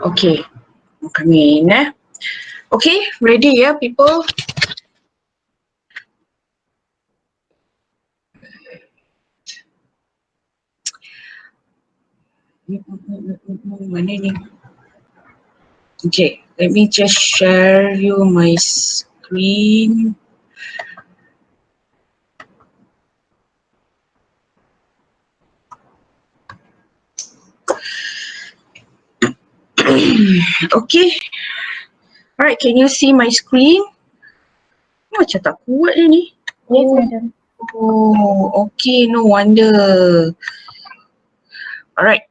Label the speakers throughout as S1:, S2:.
S1: Okay, coming in. Okay, ready, yeah, people? Mana ni? Okay, let me just share you my screen. Okay, alright, can you see my screen? Macam tak kuat dia ni.
S2: Yes, madam.
S1: Oh, okay, no wonder. Alright.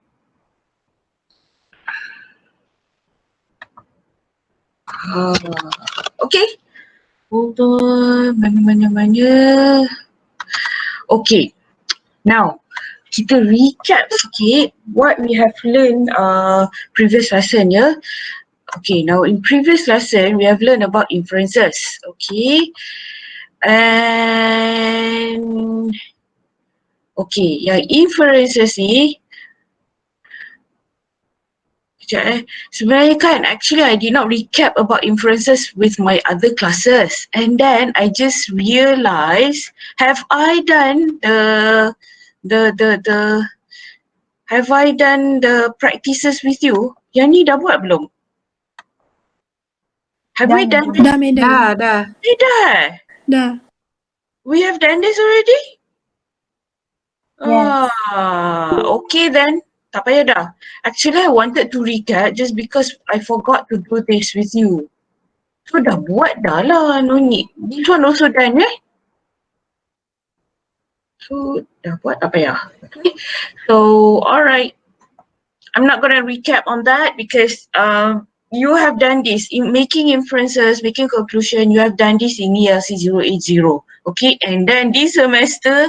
S1: Okay. Hold on. Mana. Okay. Now, kita recap sikit what we have learned previous lesson, ya. Okay, now in previous lesson, we have learned about inferences. Okay. And okay, yang inferences ni sebenarnya kan, actually I did not recap about inferences with my other classes, and then I just realised, have I done the have I done the practices with you? Yang ni dah buat belum? Have we done?
S2: Dah,
S3: madam.
S1: Dah. Dah.
S3: Dah.
S1: We have done this already?
S2: Yes.
S1: Okay then. Tak payah dah. Actually, I wanted to recap just because I forgot to do this with you. So dah buat dah lah, no need. This one also done, eh? So dah buat, tak payah. Okay. So, alright. I'm not going to recap on that because you have done this in making inferences, making conclusion. You have done this in ELC 080. Okay, and then this semester,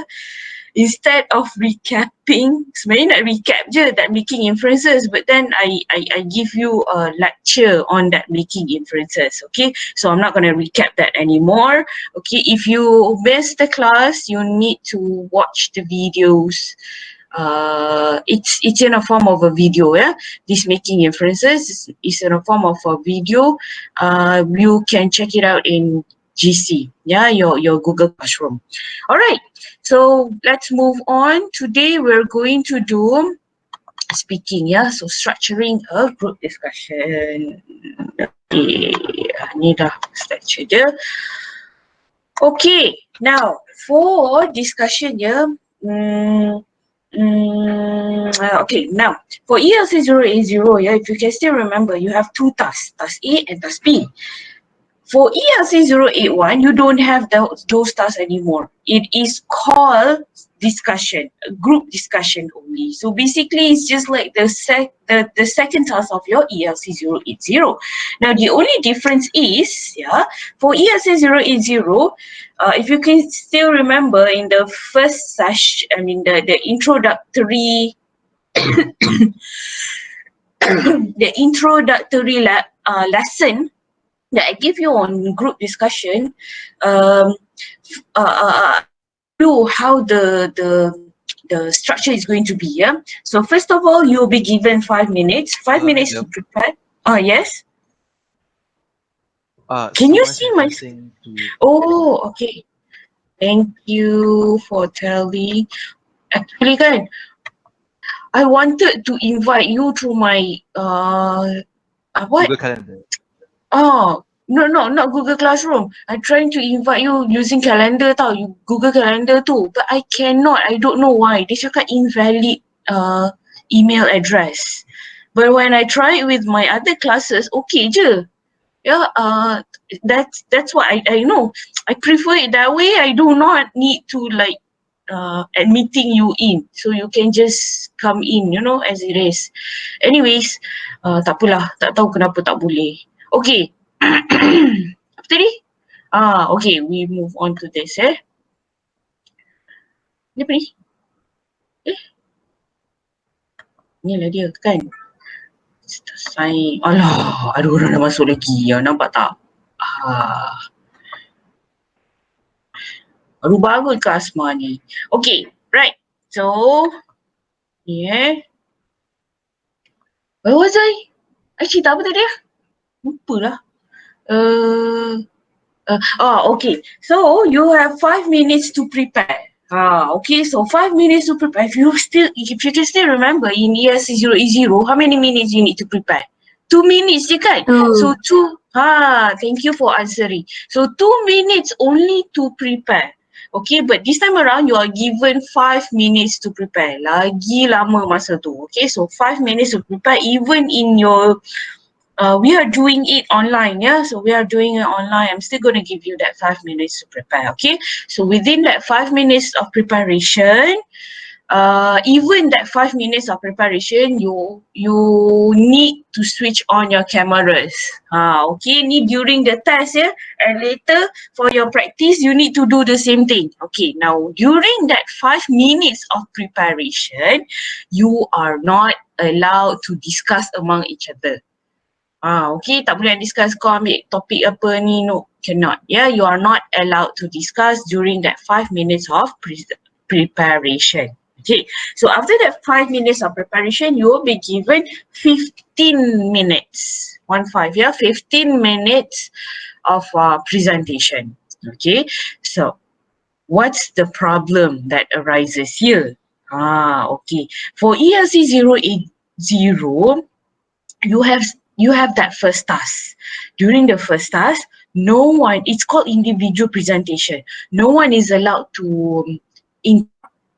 S1: instead of recapping, sebenarnya nak recap je that making inferences, but then I give you a lecture on that making inferences. Okay, so I'm not going to recap that anymore. Okay, if you missed the class, you need to watch the videos. It's in a form of a video, yeah. This making inferences is in a form of a video. You can check it out in GC, yeah, your Google Classroom. All right, so let's move on. Today we're going to do speaking, yeah. So structuring a group discussion. Okay, ni dah structure dia. Okay, now for discussion, yeah. Okay, now for ELC 080, yeah, if you can still remember, you have two tasks, task A and task B. For ELC 081, you don't have those tasks anymore. It is called discussion, group discussion only. So basically, it's just like the second task of your ELC 080. Now, the only difference is, yeah, for ELC 080, if you can still remember in the first session, I mean the introductory the introductory lesson that I give you on group discussion, how the structure is going to be. Yeah. So first of all, you'll be given 5 minutes. 5 minutes to prepare. Yes. Can you see my? Oh, okay. Thank you for telling. Actually, kan, I wanted to invite you through my what?
S4: Google Calendar.
S1: Oh, no, not Google Classroom. I'm trying to invite you using calendar tau, you Google Calendar tu. But I cannot. I don't know why. Dia cakap invalid email address. But when I try it with my other classes, okay je. Yeah, that's what I know. I prefer it that way. I do not need to like admitting you in. So you can just come in, you know, as it is. Anyways, tak apalah. Tak tahu kenapa tak boleh. Okay. Apa tadi? Okay, we move on to this, Ni apa ni? Ni lah dia, kan? Sign. Alah, ada orang dah masuk lagi. Nampak tak? Baru bangun ke Asma ni? Okay, right. So, where was I? Cerita apa tadi? Lupa lah. Okay. So you have 5 minutes to prepare. Okay. So 5 minutes to prepare. If you can still remember in ES0E0, how many minutes you need to prepare? 2 minutes je kan? So thank you for answering. So 2 minutes only to prepare. Okay, but this time around you are given 5 minutes to prepare. Lagi lama masa tu. Okay, so 5 minutes to prepare even in your we are doing it online, yeah. So we are doing it online. I'm still going to give you that 5 minutes to prepare, okay? So within that 5 minutes of preparation, even that 5 minutes of preparation, you need to switch on your cameras. Okay, ni during the test, yeah, and later for your practice, you need to do the same thing. Okay, now during that 5 minutes of preparation, you are not allowed to discuss among each other. Okay, tak boleh discuss kau ambil topik apa ni, no, cannot. Yeah, you are not allowed to discuss during that 5 minutes of preparation. Okay, so after that 5 minutes of preparation, you will be given 15 minutes. 15, yeah, 15 minutes of presentation. Okay, so what's the problem that arises here? Okay, for ELC 080, you have that first task. During the first task, no one, it's called individual presentation. No one is allowed to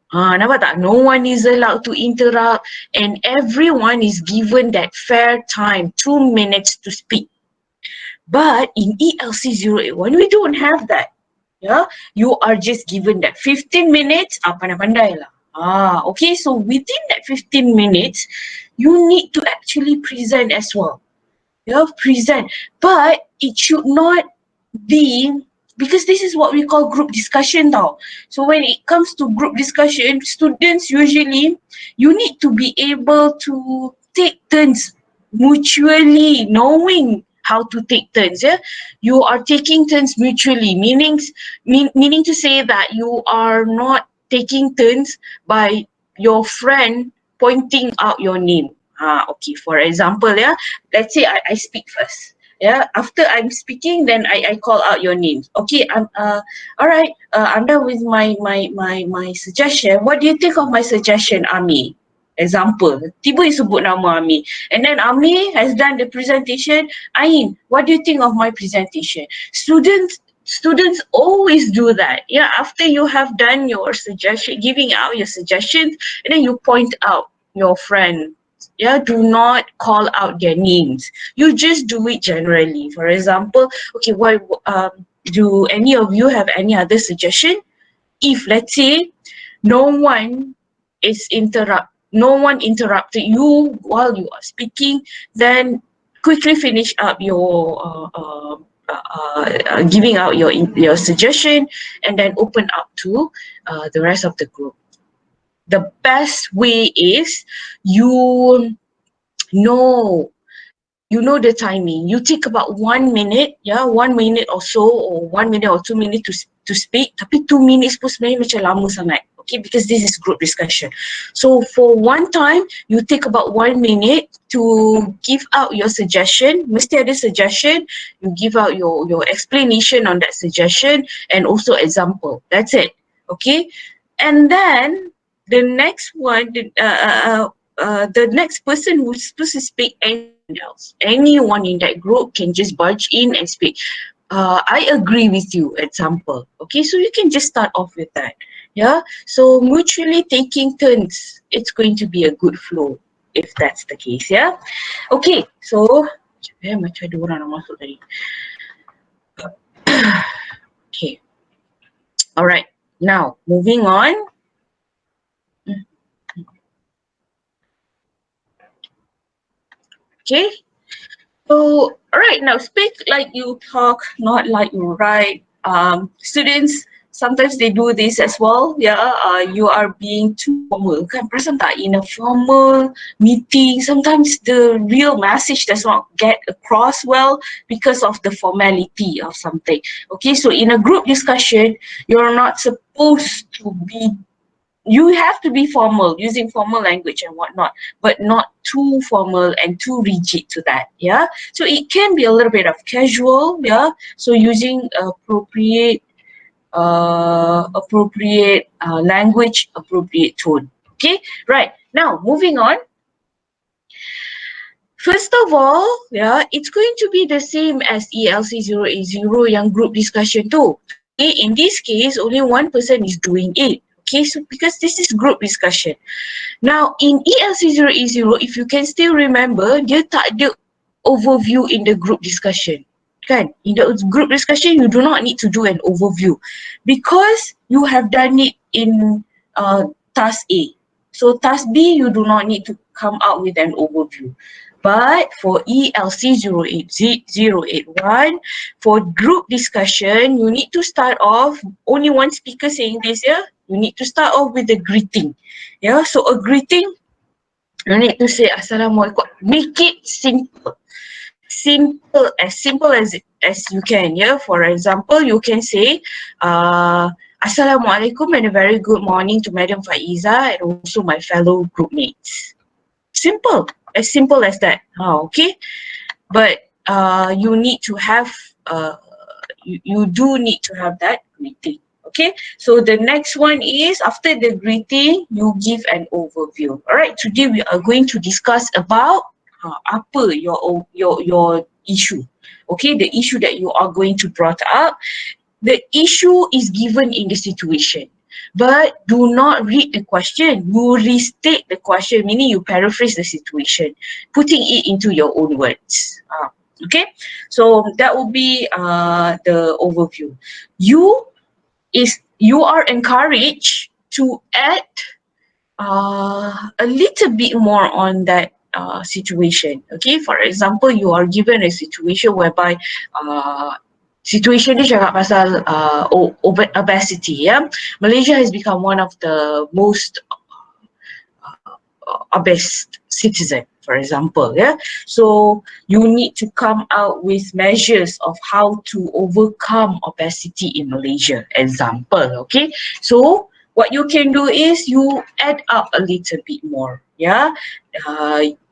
S1: nampak tak? No one is allowed to interrupt and everyone is given that fair time, 2 minutes to speak. But in ELC 081, we don't have that. Yeah, you are just given that 15 minutes, pandai-pandai lah. Okay, so within that 15 minutes, you need to actually present as well. Present, but it should not be, because this is what we call group discussion tau. So when it comes to group discussion, students usually, you need to be able to take turns mutually, knowing how to take turns. Yeah, you are taking turns mutually, meaning to say that you are not taking turns by your friend pointing out your name. Okay, for example, yeah, let's say I speak first. Yeah, after I'm speaking, then I call out your names. Okay, all right, I'm done with my suggestion. What do you think of my suggestion, Ami? Example, tiba you sebut nama Ami. And then Ami has done the presentation. Ain, what do you think of my presentation? Students always do that. Yeah, after you have done your suggestion, giving out your suggestions, and then you point out your friend. Yeah, do not call out their names. You just do it generally. For example, okay, do any of you have any other suggestion? If let's say no one no one interrupted you while you are speaking, then quickly finish up your giving out your suggestion and then open up to the rest of the group. The best way is you know the timing. You take about 1 minute, 1 minute or so, or 1 minute or 2 minutes to speak. Tapi 2 minutes pun sebenarnya macam lama sangat. Okay, because this is group discussion. So for one time, you take about 1 minute to give out your suggestion. Mesti ada suggestion. You give out your explanation on that suggestion and also example. That's it. Okay, and then the next one, the next person who's supposed to speak else. Anyone in that group can just barge in and speak. I agree with you, example. Okay, so you can just start off with that. Yeah, so mutually taking turns, it's going to be a good flow if that's the case. Yeah, okay, so macam ada orang nak masuk tadi. Okay, alright, now moving on. Okay, so alright, now speak like you talk, not like you write. Students, sometimes they do this as well. Yeah, you are being too formal. Kan perasan tak, in a formal meeting, sometimes the real message does not get across well because of the formality of something. Okay, so in a group discussion, you're not supposed to be you have to be formal, using formal language and whatnot, but not too formal and too rigid to that. Yeah. So it can be a little bit of casual. Yeah. So using appropriate language, appropriate tone. Okay. Right. Now moving on. First of all, yeah, it's going to be the same as ELC 080 yang group discussion too. Okay, in this case, only one person is doing it. Okay, so because this is group discussion. Now, in ELC 080, if you can still remember, dia tak ada overview in the group discussion. Kan? In the group discussion, you do not need to do an overview because you have done it in task A. So task B, you do not need to come out with an overview. But for ELC 08081, for group discussion, you need to start off, only one speaker saying this, yeah? You need to start off with a greeting. Yeah, so a greeting, you need to say Assalamualaikum. Make it simple. Simple as you can. Yeah, for example, you can say, Assalamualaikum and a very good morning to Madam Faiza and also my fellow group mates. Simple as that. Okay, but you need to have you do need to have that greeting. Okay, so the next one is after the greeting, you give an overview. All right, today we are going to discuss about apa your issue. Okay, the issue that you are going to brought up. The issue is given in the situation, but do not read the question. You restate the question, meaning you paraphrase the situation, putting it into your own words. Okay, so that will be the overview. You are encouraged to add a little bit more on that situation. Okay, for example, you are given a situation whereby situation ni cakap pasal obesity. Yeah, Malaysia has become one of the most obese citizen, for example. Yeah, so you need to come out with measures of how to overcome obesity in Malaysia. Example. Okay, so what you can do is you add up a little bit more. Yeah,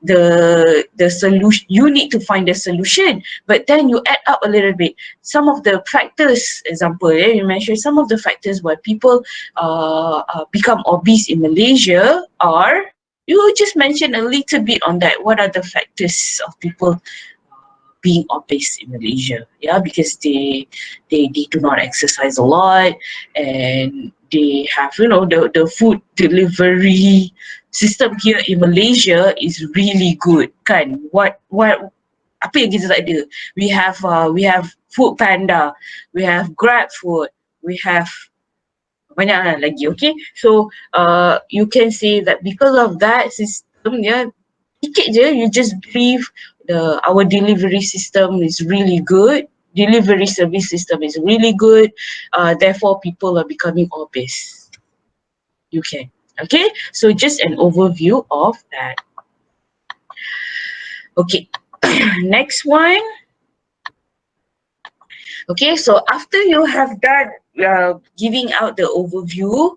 S1: the solution, you need to find the solution, but then you add up a little bit. Some of the factors, example, you mentioned some of the factors why people become obese in Malaysia are, you just mention a little bit on that. What are the factors of people being obese in Malaysia? Yeah, because they do not exercise a lot, and they have, the food delivery system here in Malaysia is really good. Kan? What apa yang kita tak ada? We have Food Panda, we have Grab Food, we have banyak lagi. Okay, so you can say that because of that system, yeah, sikit je, you just believe our delivery system is really good, delivery service system is really good, therefore people are becoming obese. You can. Okay, so just an overview of that. Okay, next one. Okay, so after you have done giving out the overview,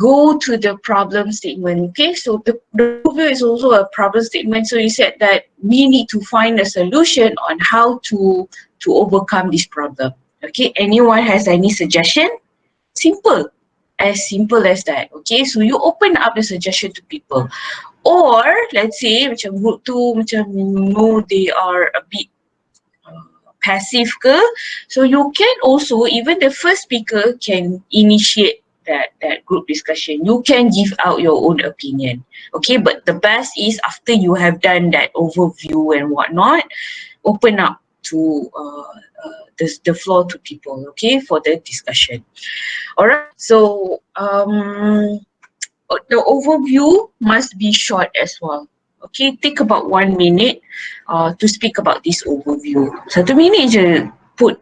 S1: go to the problem statement. Okay, so the overview is also a problem statement. So you said that we need to find a solution on how to overcome this problem. Okay, anyone has any suggestion? Simple as that. Okay, so you open up the suggestion to people. Or let's say macam group tu macam they are a bit passive ke, so you can also, even the first speaker can initiate that group discussion. You can give out your own opinion. Okay, but the best is after you have done that overview and whatnot, open up to the floor to people, okay, for the discussion. All right, so the overview must be short as well. Okay, take about 1 minute to speak about this overview. 1 minute je, put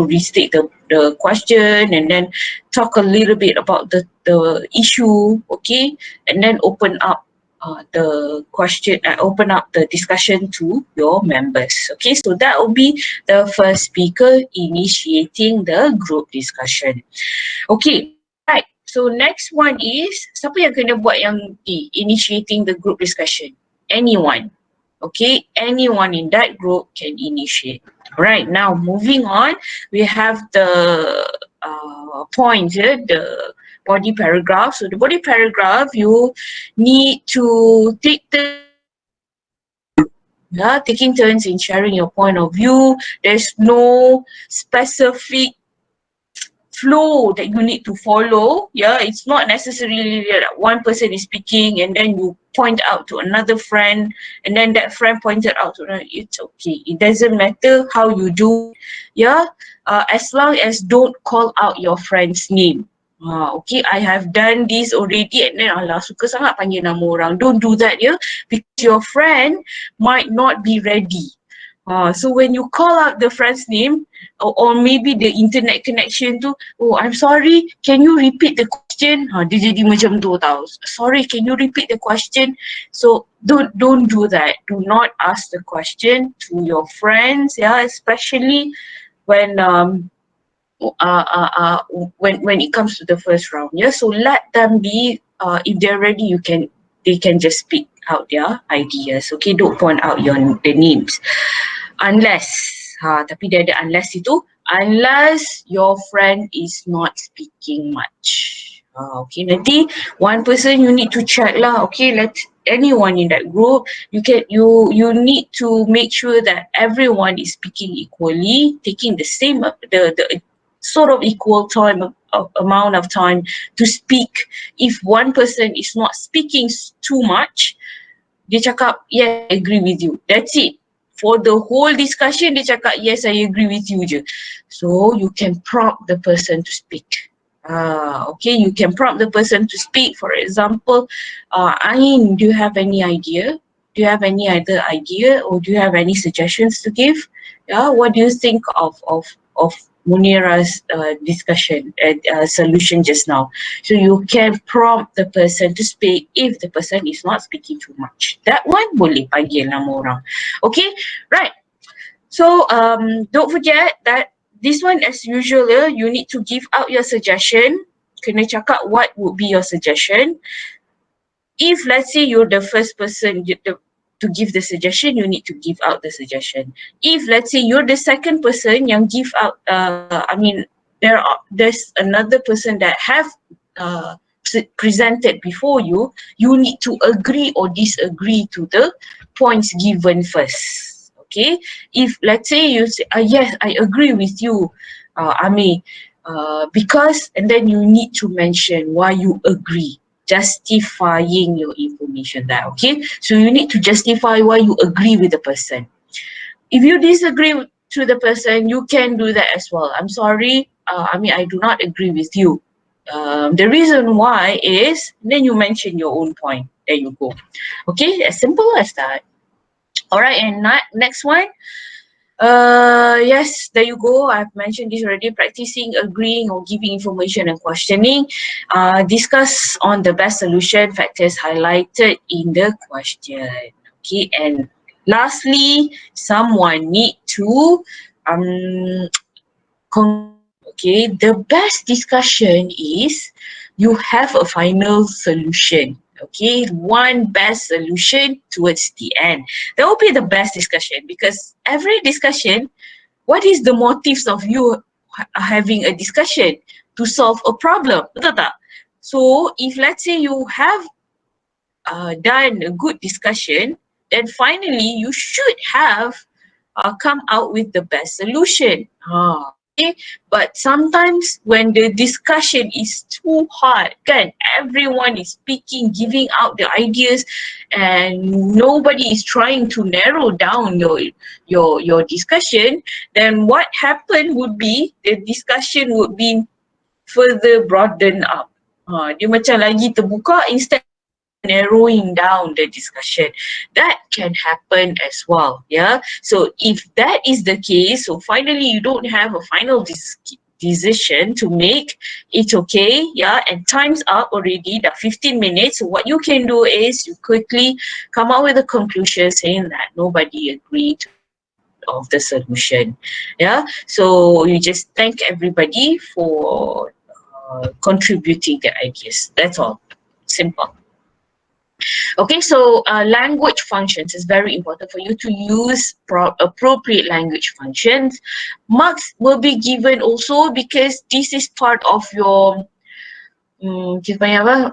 S1: restate the question and then talk a little bit about the issue, okay, and then open up the question, open up the discussion to your members. Okay, so that will be the first speaker initiating the group discussion. Okay, right. So next one is, siapa yang kena buat yang initiating the group discussion? Anyone. Okay, anyone in that group can initiate. Right, now moving on, we have the points, the body paragraph. So the body paragraph, you need to take turns in sharing your point of view. Yeah, taking turns in sharing your point of view. There's no specific flow that you need to follow. Yeah, it's not necessarily that one person is speaking and then you point out to another friend and then that friend pointed out to another. It's okay, it doesn't matter how you do it. Yeah, as long as don't call out your friend's name. Okay, I have done this already and then alah suka sangat panggil nama orang. Don't do that, yeah, because your friend might not be ready. So when you call out the friend's name, or maybe the internet connection tu, oh I'm sorry, can you repeat the question? Dia jadi macam tu tau. Sorry, can you repeat the question? So don't do that. Do not ask the question to your friends, yeah, especially when when it comes to the first round. Yeah, so let them be. If they're ready, they can just speak out their ideas. Okay, don't point out the names. Unless, tapi dia ada unless itu, unless your friend is not speaking much. Okay, nanti one person you need to check lah. Okay, let anyone in that group, you need to make sure that everyone is speaking equally, taking the same the sort of equal time of amount of time to speak. If one person is not speaking too much, dia cakap, yes, I agree with you. That's it. For the whole discussion, dia cakap, yes, I agree with you je. So, you can prompt the person to speak. Okay, you can prompt the person to speak. For example, Ain, do you have any idea? Do you have any other idea or do you have any suggestions to give? Yeah, what do you think of Munira's discussion and solution just now? So you can prompt the person to speak if the person is not speaking too much. That one boleh panggil nama orang. Okay, right. So don't forget that this one, as usual, you need to give out your suggestion. Kena cakap what would be your suggestion. If let's say you're the first person to give the suggestion, you need to give out the suggestion. If let's say you're the second person yang give out, there's another person that have presented before you, you need to agree or disagree to the points given first. Okay, if let's say you say, yes, I agree with you, Ami, because, and then you need to mention why you agree, justifying your information there. Okay, so you need to justify why you agree with the person. If you disagree to the person, you can do that as well. I'm sorry, I do not agree with you. The reason why is, then you mention your own point. There you go. Okay, as simple as that. All right, and next one. Yes, there you go. I've mentioned this already. Practicing, agreeing, or giving information and questioning. Discuss on the best solution factors highlighted in the question. Okay, and lastly, someone need to conclude. Okay, the best discussion is you have a final solution. Okay, one best solution towards the end. That will be the best discussion, because every discussion, what is the motives of you having a discussion? To solve a problem, betul tak? So if let's say you have done a good discussion, then finally you should have come out with the best solution. Okay, but sometimes when the discussion is too hard, kan, everyone is speaking, giving out the ideas, and nobody is trying to narrow down your discussion, then what happened would be the discussion would be further broaden up. Dia macam lagi terbuka instead narrowing down the discussion. That can happen as well. Yeah. So if that is the case, so finally you don't have a final decision to make, it's okay. Yeah. And time's up already, the 15 minutes. So what you can do is you quickly come up with a conclusion saying that nobody agreed of the solution. Yeah. So you just thank everybody for contributing their ideas. That's all. Simple. Okay, so language functions is very important for you to use appropriate language functions. Marks will be given also because this is part of your kita panggil apa?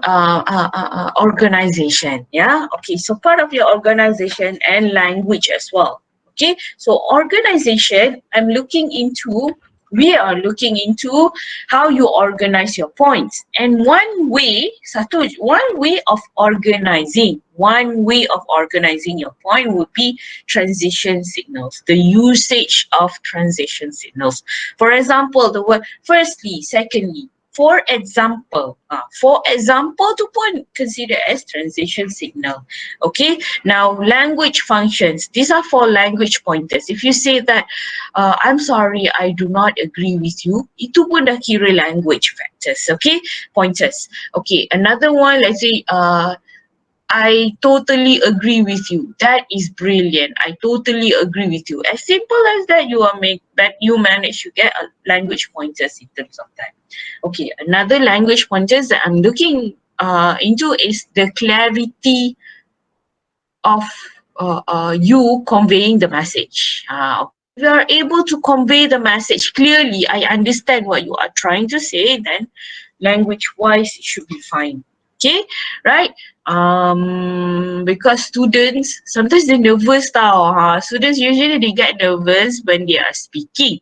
S1: Organization. Yeah. Okay. So part of your organization and language as well. Okay. So organization, we are looking into how you organize your points. And one way of organizing your point would be transition signals, the usage of transition signals. For example, the word firstly, secondly, for example tu pun consider as transition signal. Okay, now language functions, these are for language pointers. If you say that I'm sorry, I do not agree with you, itu pun dah kira language factors. Okay, pointers. Okay, another one, let's say I totally agree with you. That is brilliant. I totally agree with you. As simple as that, you manage to get a language pointers in terms of that. Okay, another language pointers that I'm looking into is the clarity of you conveying the message. Okay, if you are able to convey the message clearly, I understand what you are trying to say, then language-wise it should be fine. Okay, right? Because students sometimes they're nervous tau. Students usually they get nervous when they are speaking.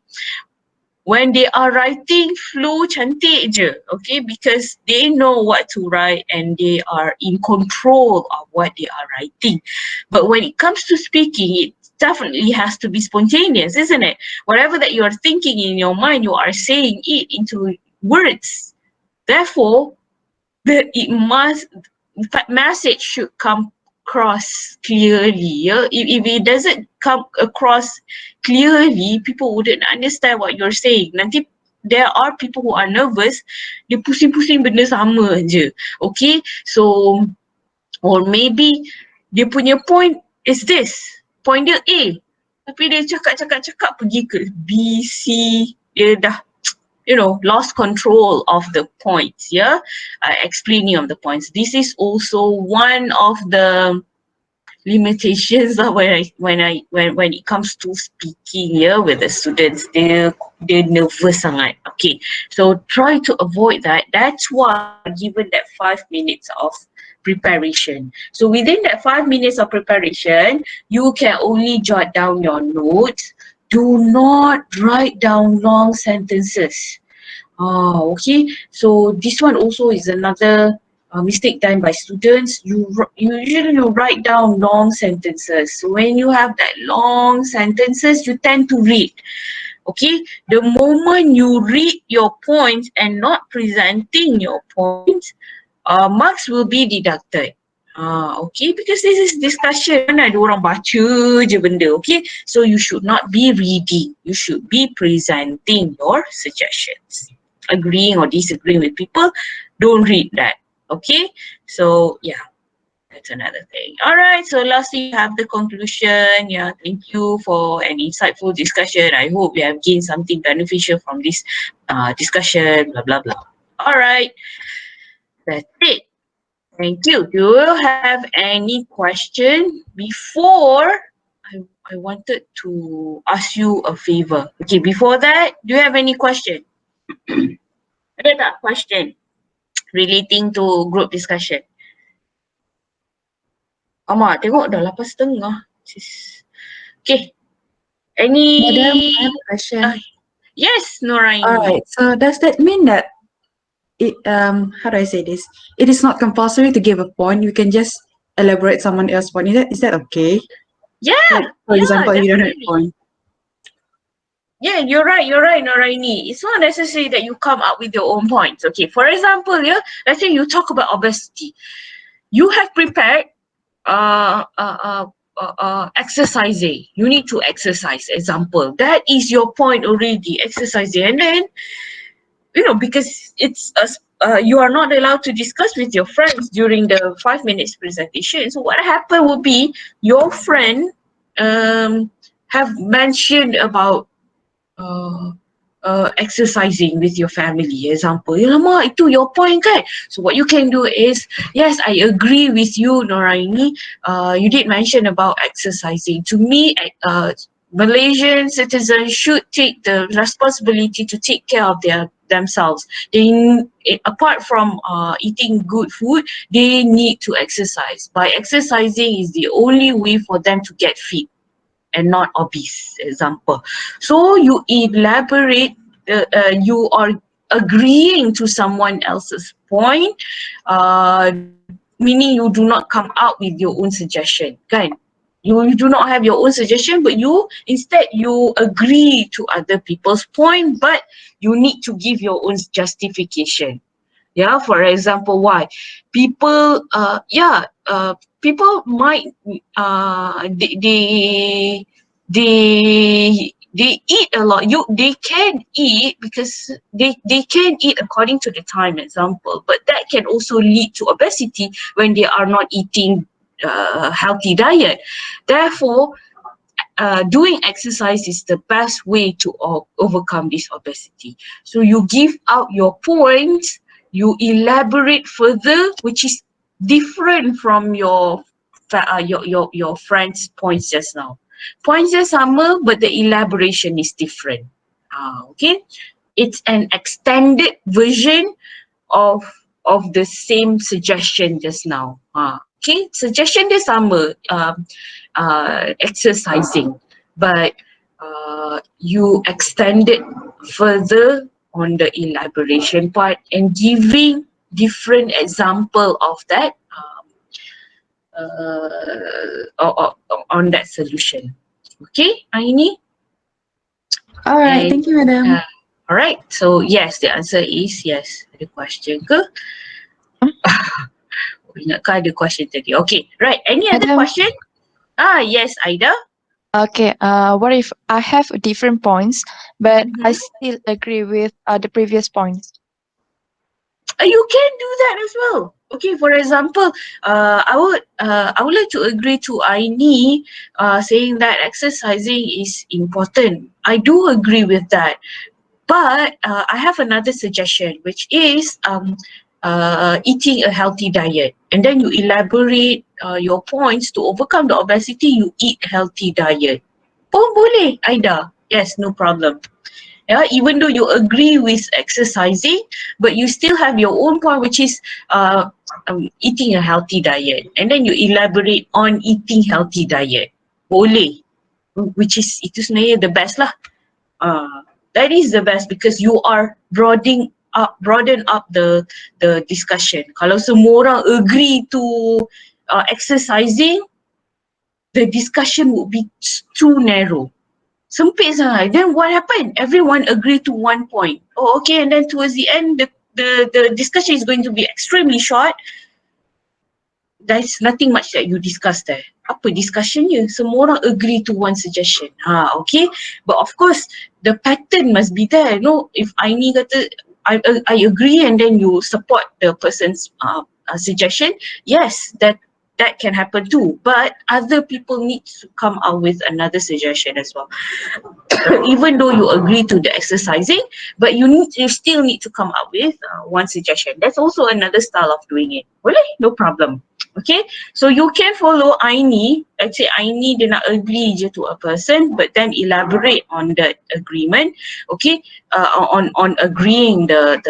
S1: When they are writing, flow cantik je, okay, because they know what to write and they are in control of what they are writing. But when it comes to speaking, it definitely has to be spontaneous, isn't it? Whatever that you are thinking in your mind, you are saying it into words. Therefore, the message should come across clearly. Yeah? If it doesn't come across clearly, people wouldn't understand what you're saying. Nanti there are people who are nervous, dia pusing-pusing benda sama je. Okay, so or maybe dia punya point is this, point dia A, tapi dia cakap pergi ke B, C, dia dah lost control of the points. Yeah, explaining of the points. This is also one of the limitations when it comes to speaking, yeah, with the students. They're nervous sangat. Okay, so try to avoid that. That's why given that 5 minutes of preparation. So within that 5 minutes of preparation, you can only jot down your notes. Do not write down long sentences. Okay. So this one also is another mistake done by students. You usually write down long sentences. So when you have that long sentences, you tend to read. Okay. The moment you read your points and not presenting your points, marks will be deducted. Okay, because this is discussion, mana ada orang baca je benda, okay? So you should not be reading, you should be presenting your suggestions. Agreeing or disagreeing with people, don't read that, okay? So yeah, that's another thing. All right, so lastly, we have the conclusion. Yeah, thank you for an insightful discussion. I hope you have gained something beneficial from this discussion, blah, blah, blah. All right, that's it. Thank you. Do you have any question? Before, I wanted to ask you a favor. Okay, before that, do you have any question? Ada tak question relating to group discussion? Amak, tengok dah 8:30. Okay. Any...
S2: Madam, I have a question.
S1: Yes, Noraini.
S2: Alright, so does that mean that how do I say this? It is not compulsory to give a point. You can just elaborate someone else's point. Is that okay?
S1: Yeah.
S2: Like, for example,
S1: definitely.
S2: you don't have a point.
S1: Yeah, you're right, Noraini. It's not necessary that you come up with your own points. Okay, for example, yeah, let's say you talk about obesity. You have prepared exercising. You need to exercise, example. That is your point already, exercising. And then, because it's you are not allowed to discuss with your friends during the 5 minutes presentation. So what happened will be your friend have mentioned about exercising with your family, example. Lama, itu your point kan? So what you can do is, yes, I agree with you, Noraini. You did mention about exercising. To me, Malaysian citizens should take the responsibility to take care of themselves. Apart from eating good food, they need to exercise. By exercising is the only way for them to get fit and not obese, example. So you elaborate, you are agreeing to someone else's point, meaning you do not come out with your own suggestion, kan? You do not have your own suggestion, but instead you agree to other people's point, but you need to give your own justification. Yeah, for example, why people people might they eat a lot. They can eat because they can eat according to the time, example, but that can also lead to obesity when they are not eating healthy diet. Therefore, doing exercise is the best way to overcome this obesity. So you give out your points, you elaborate further, which is different from your friend's points just now. Points are sama, but the elaboration is different. Okay, it's an extended version of the same suggestion just now. Okay, suggestion dia sama, exercising, but you extend it further on the elaboration part and giving different example of that on that solution. Okay, Aini?
S2: All right,
S1: And
S2: thank you, madam.
S1: all right, so yes, the answer is yes. Ada question ke? Ingatkah ada question tadi? Okay, right. Any other
S3: Madam,
S1: question? Yes, Aida.
S3: okay. What if I have different points, but I
S1: Mhm.
S3: still agree with the previous points?
S1: You can do that as well. Okay, for example, I would like to agree to Aini saying that exercising is important. I do agree with that. But I have another suggestion, which is eating a healthy diet. And then you elaborate your points to overcome the obesity, you eat healthy diet. Pun boleh, Aida. Yes, no problem. Yeah, even though you agree with exercising, but you still have your own point, which is eating a healthy diet. And then you elaborate on eating healthy diet. Boleh. Which is, itu sebenarnya the best lah. That is the best because you are broaden up the discussion. Kalau semua orang agree to exercising, the discussion would be too narrow. Sempit sangat. Then what happened? Everyone agreed to one point. Oh, okay. And then towards the end, the discussion is going to be extremely short. There's nothing much that you discuss there. Apa discussionnya? Semua orang agree to one suggestion. Okay. But of course, the pattern must be there. No, if Aini kata, I agree and then you support the person's suggestion, yes, that can happen too. But other people need to come out with another suggestion as well. Even though you agree to the exercising, but you still need to come up with one suggestion. That's also another style of doing it. Boleh? No problem. Okay, so you can follow Aini. Let's say Aini dia nak agree je to a person, but then elaborate on that agreement. Okay, on agreeing the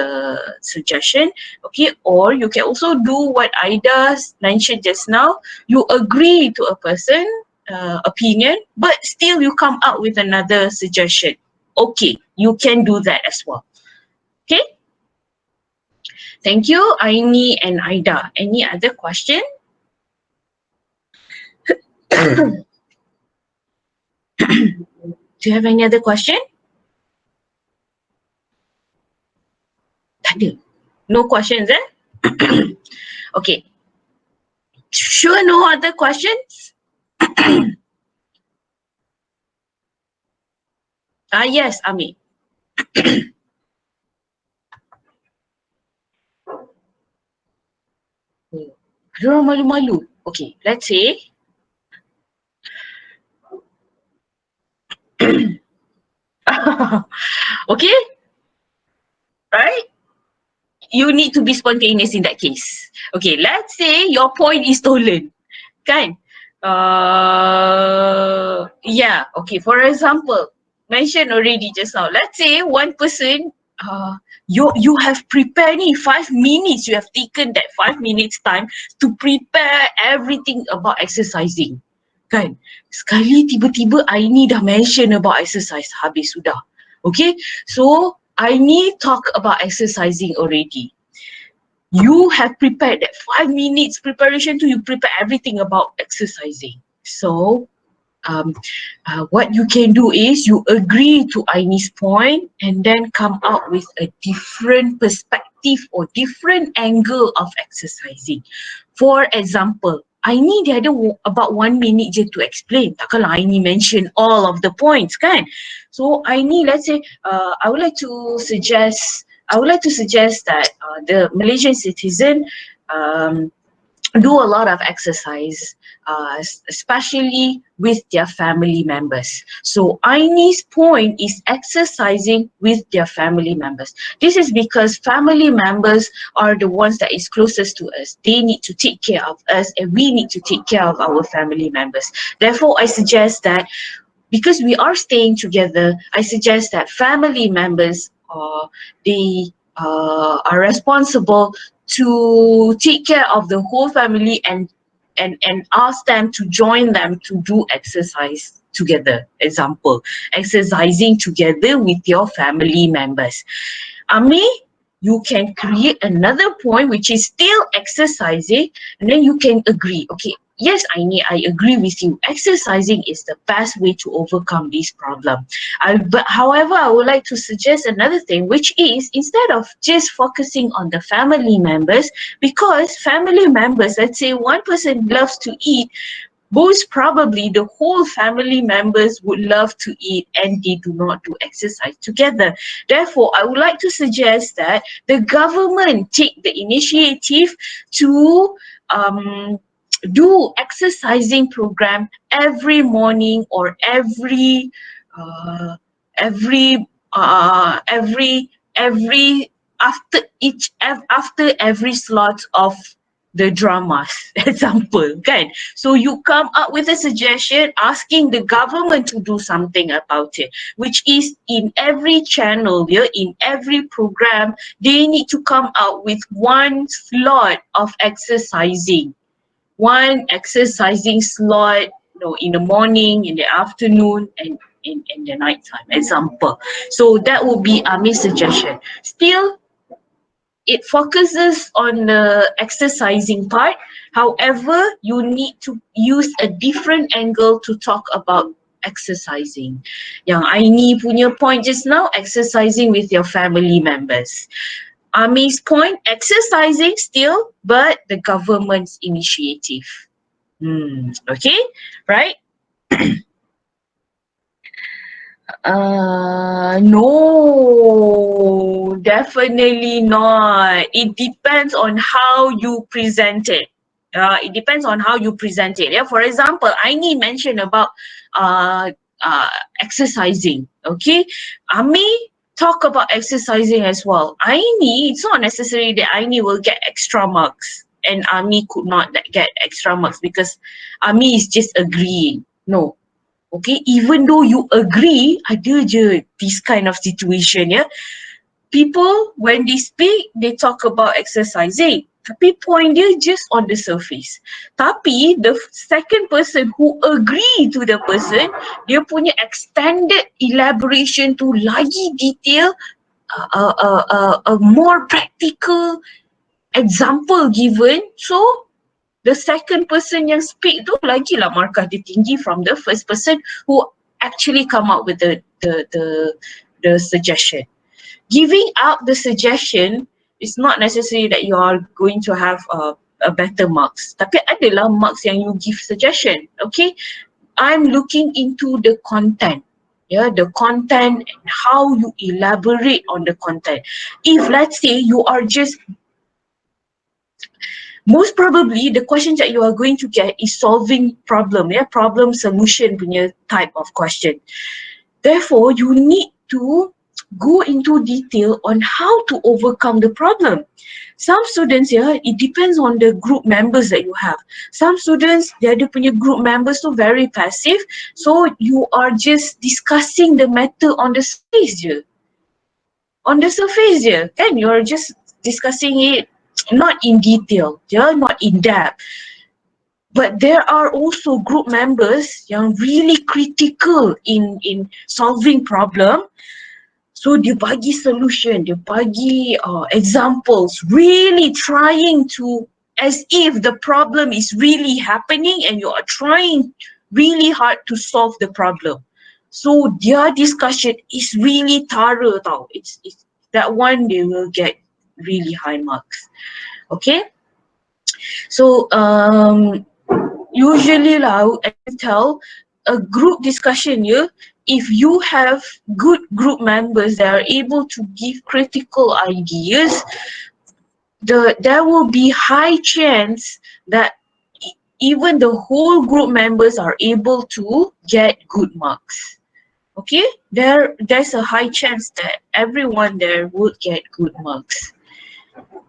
S1: suggestion. Okay, or you can also do what Aida mentioned just now. You agree to a person opinion, but still you come out with another suggestion. Okay, you can do that as well. Okay. Thank you, Aini and Aida. Any other question? Do you have any other question? Tak ada. No questions, eh? Okay. Sure, no other questions? Yes, Ami. Diorang malu-malu. Okay, let's say Okay? Right? You need to be spontaneous in that case. Okay, let's say your point is stolen. Kan? Yeah, okay. For example, mentioned already just now. Let's say one person, you have prepared 5 minutes. You have taken that 5 minutes time to prepare everything about exercising. Kan? Sekali tiba-tiba Aini dah mention about exercise. Habis sudah. Okay? So, Aini talk about exercising already. You have prepared that 5 minutes preparation to you prepare everything about exercising. So what you can do is you agree to Aini's point and then come up with a different perspective or different angle of exercising. For example, Aini dia ada about 1 minute je to explain. Takkanlah Aini mention all of the points kan? So Aini, let's say, I would like to suggest that the Malaysian citizen do a lot of exercise, especially with their family members. So Aini's point is exercising with their family members. This is because family members are the ones that is closest to us. They need to take care of us and we need to take care of our family members. Therefore, I suggest that because we are staying together, I suggest that family members they are responsible to take care of the whole family and ask them to join them to do exercise together. Example, exercising together with your family members. Ami, you can create another point which is still exercising, and then you can agree. Okay, yes, I agree with you. Exercising is the best way to overcome this problem. But however, I would like to suggest another thing, which is instead of just focusing on the family members, because family members, let's say one person loves to eat, most probably the whole family members would love to eat and they do not do exercise together. Therefore, I would like to suggest that the government take the initiative to do exercising program every morning or uh, every every after every slot of the dramas. Example kan, so you come up with a suggestion asking the government to do something about it, which is in every channel, yeah, in every program they need to come out with one slot of exercising, one exercising slot, in the morning, in the afternoon, and in the night time. Example. So that would be Amir's suggestion. Still, it focuses on the exercising part. However, you need to use a different angle to talk about exercising. Yang Aini punya point just now, exercising with your family members. Ami's point, exercising still, but the government's initiative. Okay, right? No, definitely not. It depends on how you present it. It depends on how you present it. Yeah, for example, Aini mentioned about uh, exercising. Okay, Ami talk about exercising as well. Aini, it's not necessary that Aini will get extra marks and Ami could not get extra marks because Ami is just agreeing. No, okay, even though you agree, ada je this kind of situation, ya. People, when they speak, they talk about exercising. Tapi point dia just on the surface. Tapi the second person who agree to the person, dia punya extended elaboration tu lagi detail, a more practical example given. So the second person yang speak tu lagilah markah dia tinggi from the first person who actually come up with the suggestion. Giving out the suggestion is not necessary that you are going to have a better marks. Tapi adalah marks yang you give suggestion. Okay, I'm looking into the content. Yeah, the content and how you elaborate on the content. If let's say you are just, most probably the questions that you are going to get is solving problem, problem solution punya type of question. Therefore, you need to go into detail on how to overcome the problem. Some students, yeah, it depends on the group members that you have. Some students, dia punya group members tu very passive, so you are just discussing the matter on the surface je. On the surface je, kan? You're just discussing it not in detail, yeah, not in depth. But there are also group members yang really critical in solving problem. So dia bagi solution, dia bagi examples, really trying to, as if the problem is really happening and you are trying really hard to solve the problem. So their discussion is really thorough tau. It's that one they will get really high marks. Okay? So usually lah, I can tell a group discussion, yeah, if you have good group members that are able to give critical ideas, there will be high chance that even the whole group members are able to get good marks. Okay, there's a high chance that everyone there would get good marks.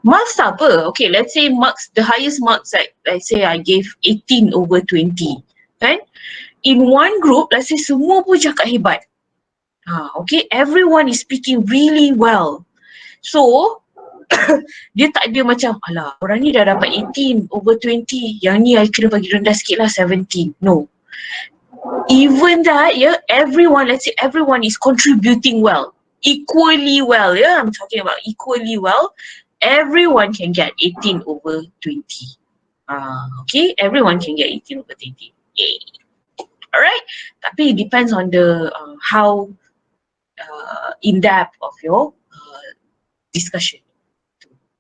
S1: Marks apa? Okay, let's say marks, the highest marks, like let's say I gave 18 over 20, kan? In one group, let's say semua pun cakap hebat. Okay, everyone is speaking really well. So, dia tak ada macam, alah, orang ni dah dapat 18 over 20, yang ni I kena bagi rendah sikit lah, 17. No. Even that, yeah, everyone, let's say everyone is contributing well, equally well, yeah, I'm talking about equally well. Everyone can get 18 over 20. Okay, everyone can get 18 over 20. Yay. Alright, tapi it depends on the how in depth of your discussion.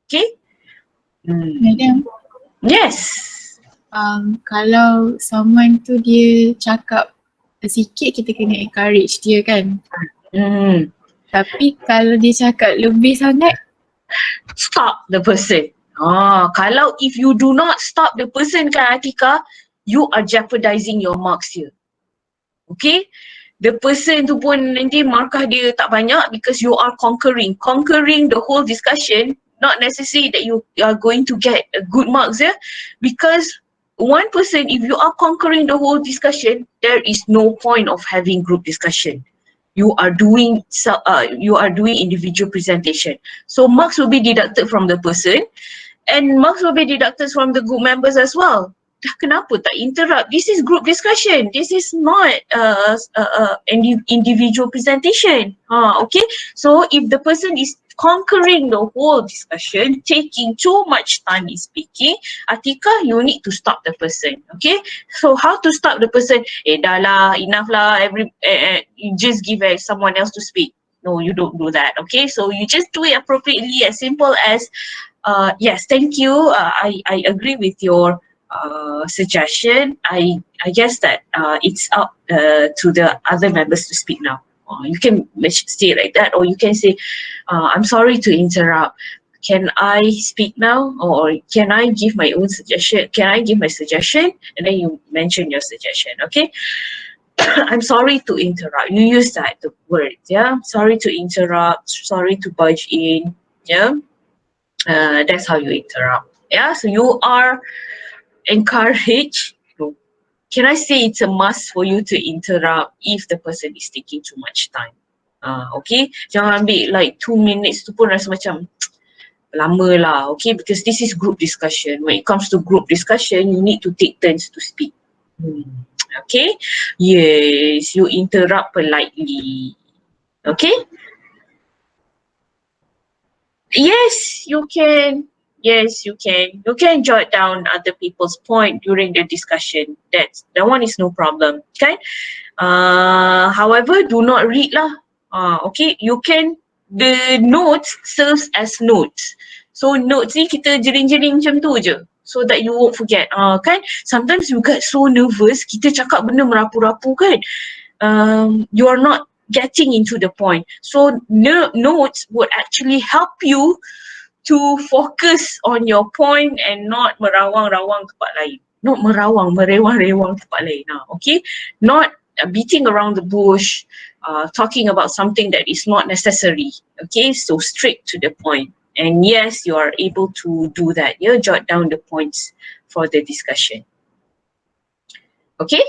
S1: Okay?
S4: Madam,
S1: Yes.
S4: kalau someone tu dia cakap sikit, kita kena encourage dia kan. Tapi kalau dia cakap lebih sangat,
S1: Stop the person. Kalau if you do not stop the person, kan Atika, you are jeopardizing your marks here. Okay? The person tu pun nanti markah dia tak banyak because you are conquering the whole discussion. Not necessary that you are going to get good marks, yeah? Because one person, if you are conquering the whole discussion, there is no point of having group discussion. You are doing individual presentation. So marks will be deducted from the person and marks will be deducted from the group members as well. Kenapa tak interrupt? This is group discussion. This is not individual presentation. Okay. So if the person is conquering the whole discussion, taking too much time in speaking, Atika, you need to stop the person. Okay. So how to stop the person? Dah lah, enough lah. You just give someone else to speak. No, you don't do that. Okay. So you just do it appropriately, as simple as, yes, thank you. I agree with your suggestion. I guess that it's up to the other members to speak now. You can say it like that, or you can say, I'm sorry to interrupt. Can I speak now, or can I give my own suggestion? Can I give my suggestion? And then you mention your suggestion, okay? I'm sorry to interrupt. You use that, the word, yeah? Sorry to interrupt, sorry to budge in, yeah? That's how you interrupt, yeah? So you are encouraged. Can I say it's a must for you to interrupt if the person is taking too much time? Okay, jangan ambil like 2 minutes tu pun rasa macam lama lah, okay, because this is group discussion. When it comes to group discussion, you need to take turns to speak. Okay, yes, you interrupt politely. Okay, yes, you can. Yes, you can. You can jot down other people's point during the discussion. That one is no problem. Okay. However, do not read lah. Okay. You can. The notes serves as notes. So notes ni kita jering-jering macam tu je, so that you won't forget. Kan? Sometimes you get so nervous. Kita cakap benda merapu-rapu kan. You are not getting into the point. So notes would actually help you to focus on your point and not merawang-rawang tempat lain. Not merawang, merewang-rewang tempat lain. Okay? Not beating around the bush, talking about something that is not necessary. Okay, so straight to the point. And yes, you are able to do that. You jot down the points for the discussion. Okay,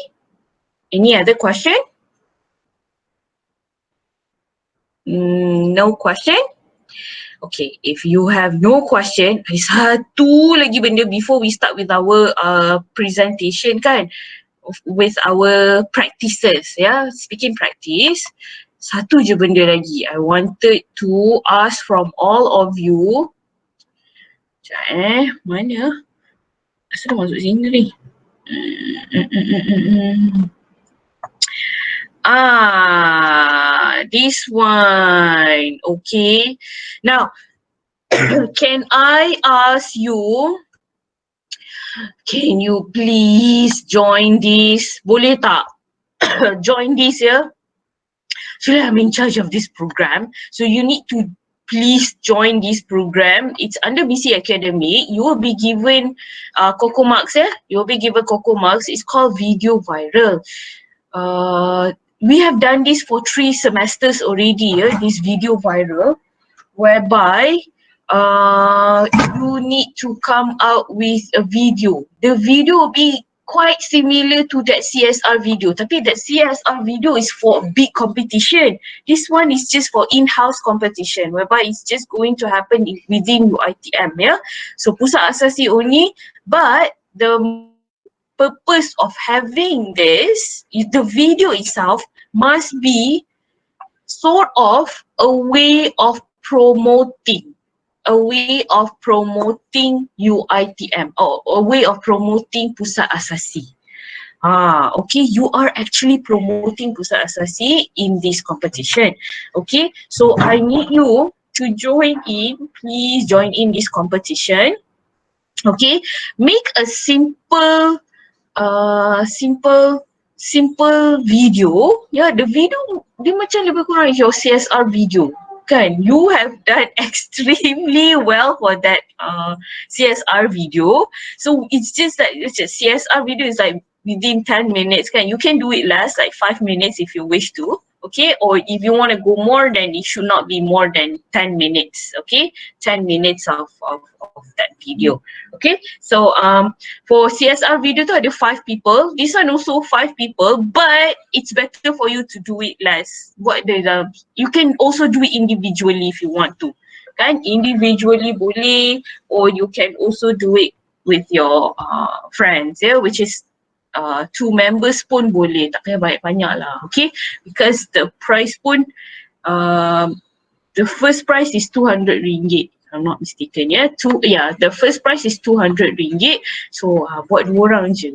S1: any other question? No question? Okay, if you have no question, ada satu lagi benda before we start with our presentation kan, with our practices, speaking practice. Satu je benda lagi I wanted to ask from all of you. Sekejap mana? Asal dah masuk sini ni? This one. Okay. Now, can I ask you, can you please join this? Boleh tak? Join this, ya? Actually, I'm in charge of this program. So you need to please join this program. It's under BC Academy. You will be given Coco Marks, You will be given Coco Marks. It's called Video Viral. We have done this for 3 semesters already, this Video Viral, whereby you need to come out with a video. The video will be quite similar to that CSR video, tapi that CSR video is for big competition. This one is just for in-house competition, whereby it's just going to happen within UiTM, So pusat asasi only, but the purpose of having this, the video itself must be sort of a way of promoting UiTM, or a way of promoting Pusat Asasi. Okay, you are actually promoting Pusat Asasi in this competition. Okay, so I need you to join in. Please join in this competition. Okay, make a simple video. The video dia macam lebih kurang your CSR video kan. You have done extremely well for that CSR video. So it's just that it's a CSR video is like within 10 minutes kan. You can do it less, like 5 minutes if you wish to. Okay, or if you want to go more, then it should not be more than 10 minutes. Okay, 10 minutes of that video. Okay, so for CSR video tu ada 5 people. This one also 5 people, but it's better for you to do it less. You can also do it individually if you want to. Kan, individually boleh, or you can also do it with your friends, which is 2 members pun boleh, tak payah banyak-banyak lah, okay? Because the price pun, the first price is RM200, if I'm not mistaken, the first price is RM200. So buat 2 orang je,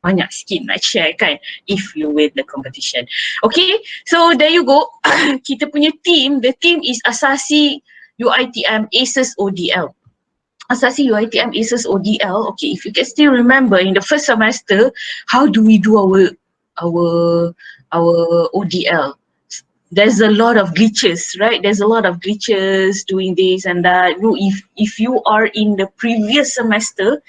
S1: banyak sikit nak share kan, if you win the competition. Okay, so there you go. Kita punya team, the team is Asasi UiTM ACES ODL. Asasi UiTM ACES ODL. Okay, if you can still remember in the first semester, how do we do our ODL? There's a lot of glitches, right? There's a lot of glitches doing this and that. If you are in the previous semester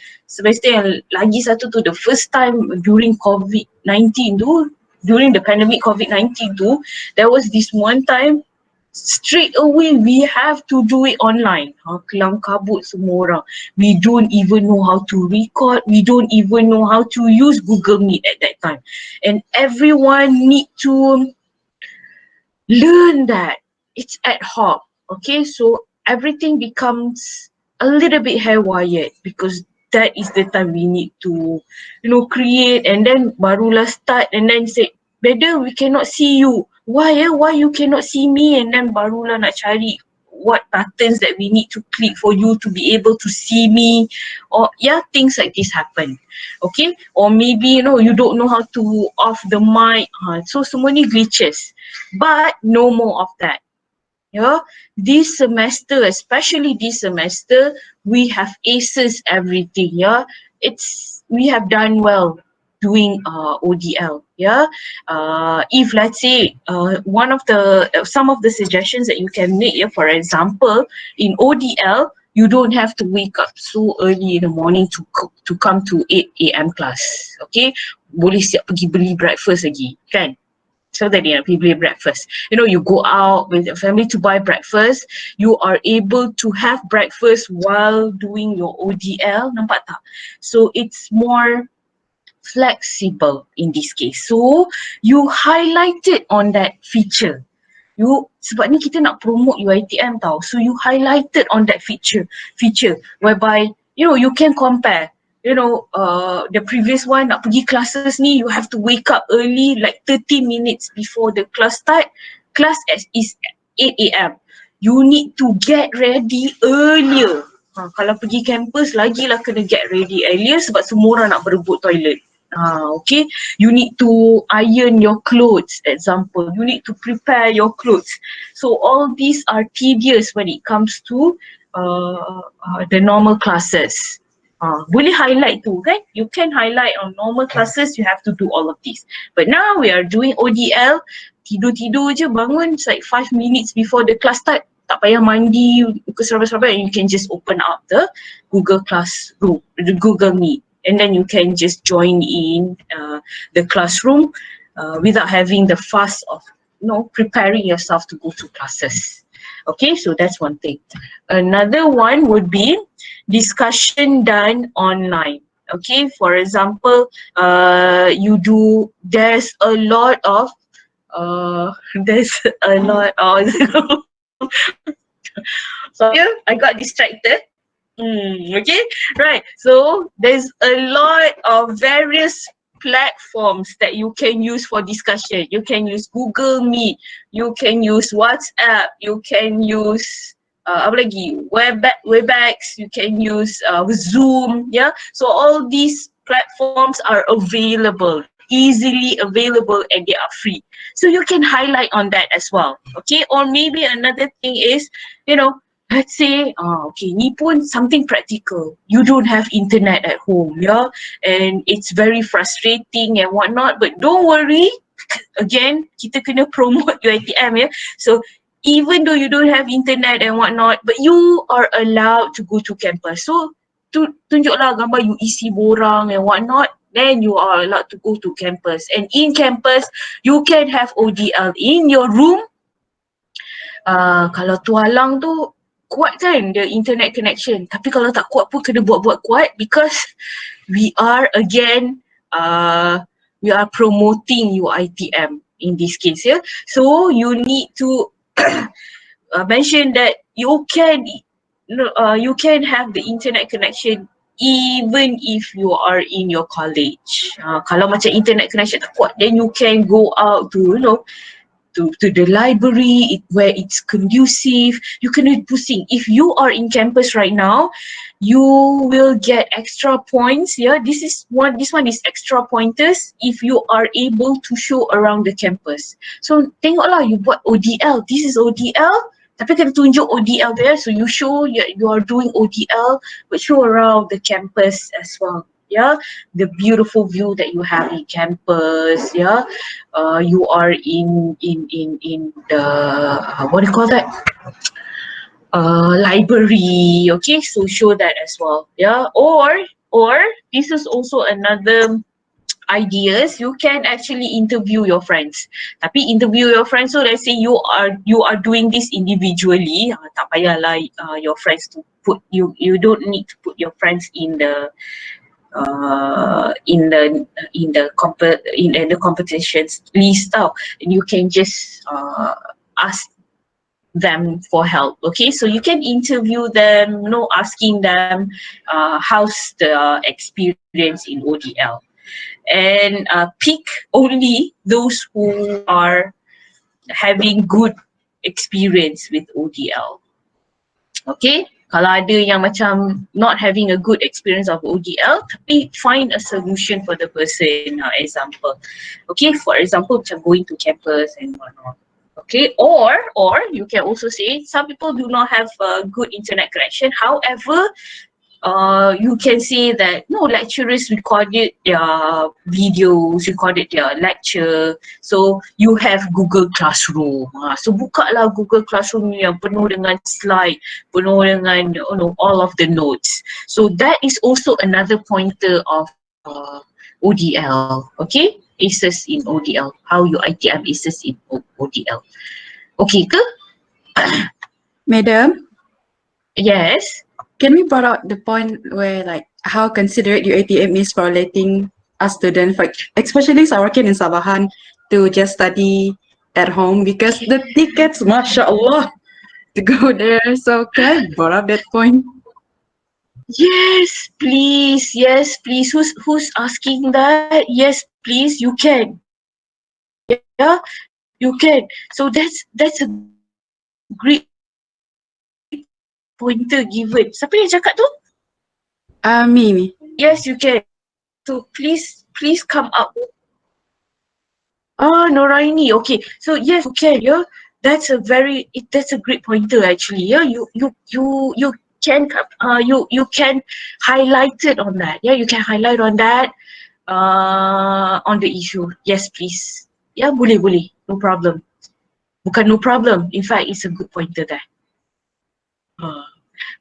S1: yang lagi satu tu, the first time during COVID-19 tu, during the pandemic COVID-19 tu, there was this one time, straight away we have to do it online. Kelam kabut semua orang. We don't even know how to record. We don't even know how to use Google Meet at that time. And everyone need to learn that. It's ad hoc. Okay, so everything becomes a little bit haywire because that is the time we need to, create, and then barulah start, and then say, Beda, we cannot see you. Why you cannot see me? And then barulah nak cari what buttons that we need to click for you to be able to see me, or things like this happen. Okay, or maybe you don't know how to off the mic. So semua ni glitches, but no more of that. This semester, especially this semester, we have aces everything. We have done well doing ODL. If let's say some of the suggestions that you can make, for example, in ODL, You don't have to wake up so early in the morning to come to 8 a.m. class. Okay, boleh siap pergi beli breakfast lagi, kan? So that you know, people eat breakfast. You know, you go out with your family to buy breakfast. You are able to have breakfast while doing your ODL. Nampak tak? So it's more flexible in this case. So you highlighted on that feature. Sebab ni kita nak promote UiTM tau. So you highlighted on that feature whereby you know you can compare. You know, the previous one nak pergi classes ni, you have to wake up early like 30 minutes before the class start. Class is 8 a.m. You need to get ready earlier. Kalau pergi campus lagilah kena get ready earlier sebab semua orang nak berebut toilet. Okay, you need to iron your clothes, example. You need to prepare your clothes. So all these are tedious when it comes to the normal classes. Boleh highlight tu kan? You can highlight on normal classes, you have to do all of this. But now we are doing ODL, tidur-tidur je bangun, it's like 5 minutes before the class start. Tak payah mandi, keserabut-serabut, and you can just open up the Google Classroom, the Google Meet. And then you can just join in the classroom without having the fuss of preparing yourself to go to classes. Okay, so that's one thing. Another one would be discussion done online. Okay, for example, there's a lot of sorry, I got distracted. Okay, right. So there's a lot of various platforms that you can use for discussion. You can use Google Meet, you can use WhatsApp, you can use apa lagi? Webex, you can use Zoom. Yeah. So all these platforms are available, easily available, and they are free. So you can highlight on that as well. Okay. Or maybe another thing is, let's say, okay, ni pun something practical. You don't have internet at home, yeah, and it's very frustrating and whatnot. But don't worry, again, kita kena promote UiTM, yeah. So even though you don't have internet and whatnot, but you are allowed to go to campus. So tunjuklah gambar you isi borang and whatnot. Then you are allowed to go to campus, and in campus you can have ODL in your room. Kalau tualang tu kuat kan the internet connection, tapi kalau tak kuat pun kena buat-buat kuat, because we are again we are promoting UiTM in this case, yeah. So you need to mention that you can have the internet connection even if you are in your college. Kalau macam internet connection tak kuat, then you can go out to to the library where it's conducive. You can pusing. If you are in campus right now, you will get extra points. Yeah, this one is extra pointers if you are able to show around the campus. So tengoklah, you buat ODL. This is ODL. Tapi kena tunjuk ODL there, so you show you are doing ODL, but show around the campus as well. Yeah, the beautiful view that you have in campus. Yeah, you are in the what do you call that? Library. Okay, so show that as well. Yeah, or this is also another ideas. You can actually interview your friends. Tapi interview your friends, so let's say you are doing this individually. Tak payahlah your friends to put you. You don't need to put your friends in the competitions list out, and you can just ask them for help. Okay, so you can interview them, asking them how's the experience in ODL, and pick only those who are having good experience with ODL. Okay, kalau ada yang macam not having a good experience of ODL, tapi find a solution for the person. Example, okay, for example macam going to campus and whatnot. Okay, or you can also say some people do not have a good internet connection. However, you can say that no, lecturers recorded their videos, recorded their lecture. So you have Google Classroom. So buka lah Google Classroom yang penuh dengan slide, penuh dengan all of the notes. So that is also another pointer of ODL. Okay, ACES in ODL. How you ITM ACES in ODL. Okay ke?
S2: Madam,
S1: Yes.
S2: can we brought out the point where like how considerate your ATM is for letting us students, like especially Sawakin and Sabahan, to just study at home because the tickets, mashallah, to go there. So can I brought up that point?
S1: Yes, please. Yes, please. Who's asking that? Yes, please. You can. Yeah, you can. So that's a great pointer given. Siapa yang cakap tu?
S2: Me.
S1: Yes, you can. So please come up. Noraini. Okay. So yes, you can. Yeah, that's a great pointer actually. Yeah, you can you can highlight it on that. Yeah, you can highlight on that. On the issue. Yes, please. Ya, boleh. No problem. Bukan no problem. In fact, it's a good pointer there.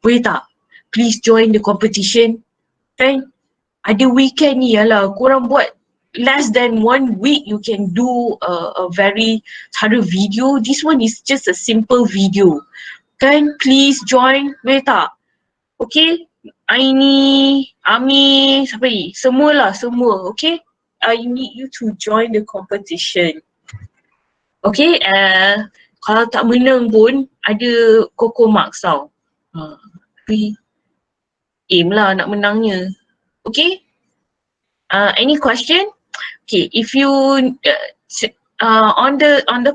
S1: Boleh tak? Please join the competition. Kan? Ada weekend ni, yalah, korang buat less than 1 week, you can do a very thorough video. This one is just a simple video. Kan? Please join. Boleh tak? Okay? Aini, Ami, siapa ni? Semua. Okay? I need you to join the competition. Okay, kalau tak menang pun ada Coco Marks tau. Tapi aim lah nak menangnya. Okay? Any question? Okay, if you on the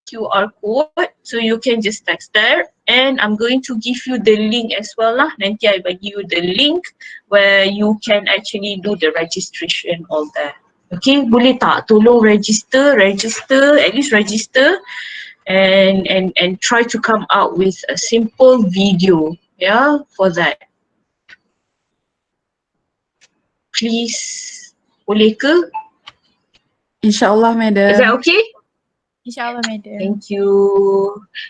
S1: QR code, so you can just text there, and I'm going to give you the link as well lah. Nanti I bagi you the link where you can actually do the registration all there. Okay, boleh tak tolong register, at least register and try to come out with a simple video, yeah, for that. Please, boleh ke?
S2: Inshallah, madam.
S1: Is that okay?
S4: InsyaAllah, madam.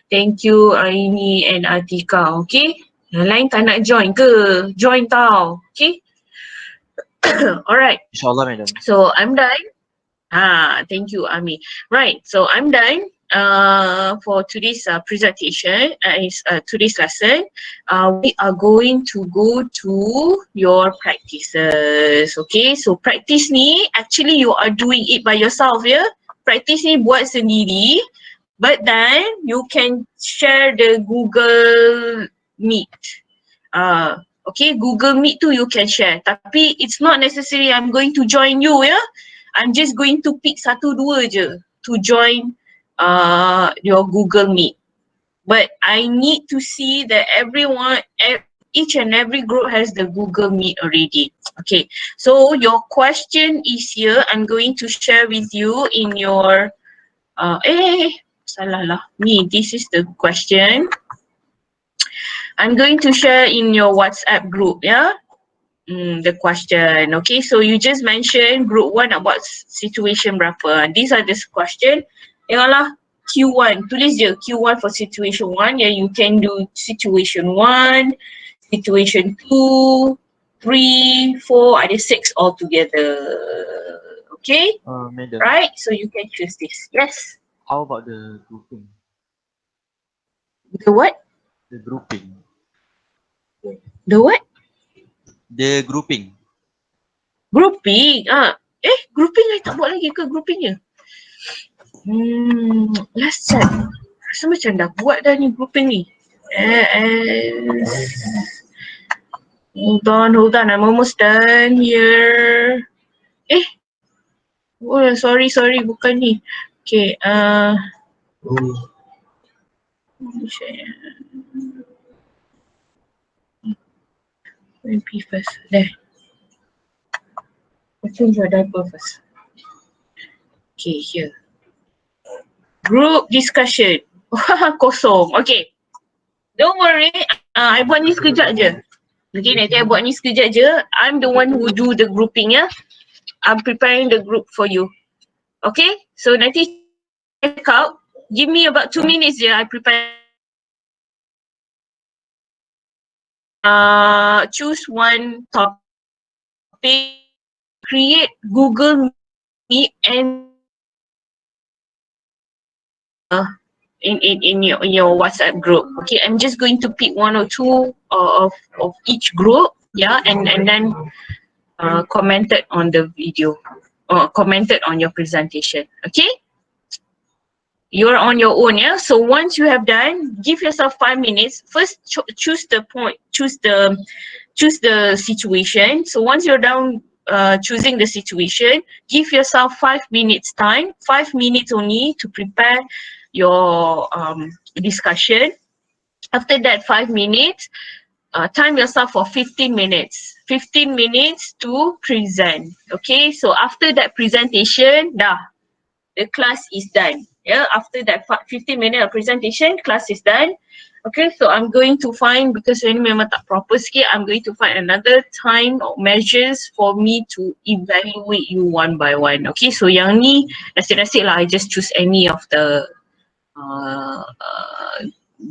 S1: Thank you Aini and Atika, okay? Yang lain tak nak join ke? Join tau, okay? Alright.
S5: InsyaAllah, madam.
S1: So I'm done. Thank you, Ami. Right, so I'm done for today's presentation. Today's lesson. We are going to go to your practices. Okay, so practice ni actually you are doing it by yourself, yeah. Practice ni buat sendiri, but then you can share the Google Meet. Okay, Google Meet tu you can share. Tapi it's not necessary I'm going to join you, yeah. I'm just going to pick 1-2 je to join your Google Meet. But I need to see that each and every group has the Google Meet already. Okay, so your question is here. I'm going to share with you in your salah lah. This is the question. I'm going to share in your WhatsApp group, yeah. The question. Okay, so you just mentioned group 1 about situation berapa. These are the question. Tengoklah Q1, tulis je Q1 for situation 1. Yeah, you can do situation 1, situation 2, 3, 4, ada 6 altogether. Okay,
S5: Madam,
S1: right? So you can choose this. Yes.
S5: how about the grouping?
S1: The what?
S5: The grouping.
S1: The what?
S5: The grouping.
S1: Grouping. Grouping I tak buat lagi ke groupingnya? Last check. Rasa macam dah buat dah ni grouping ni. Hold on. I'm almost done here. Sorry, bukan ni. Okay, MP first. There. I'll change your diaper first. Okay, here. Group discussion. Kosong. Okay. Don't worry. I buat ni sekejap je. Okay, nanti I buat ni sekejap je. I'm the one who do the grouping ya. I'm preparing the group for you. Okay, so nanti check out. Give me about 2 minutes je. I prepare. Choose one topic. Create Google Meet and in your WhatsApp group. Okay, I'm just going to pick one or two of each group. Yeah, and then commented on the video or commented on your presentation. Okay, you're on your own. Yeah, so once you have done, give yourself 5 minutes. First choose the point, choose the situation. So once you're done choosing the situation, give yourself 5 minutes time, 5 minutes only to prepare your discussion. After that 5 minutes, time yourself for 15 minutes. 15 minutes to present. Okay, so after that presentation, the class is done. Yeah, after that 15 minute of presentation, class is done. Okay, so I'm going to find, because ini memang tak proper sikit, I'm going to find another time or measures for me to evaluate you one by one. Okay, so yang ni nasib-nasib lah, I just choose any of the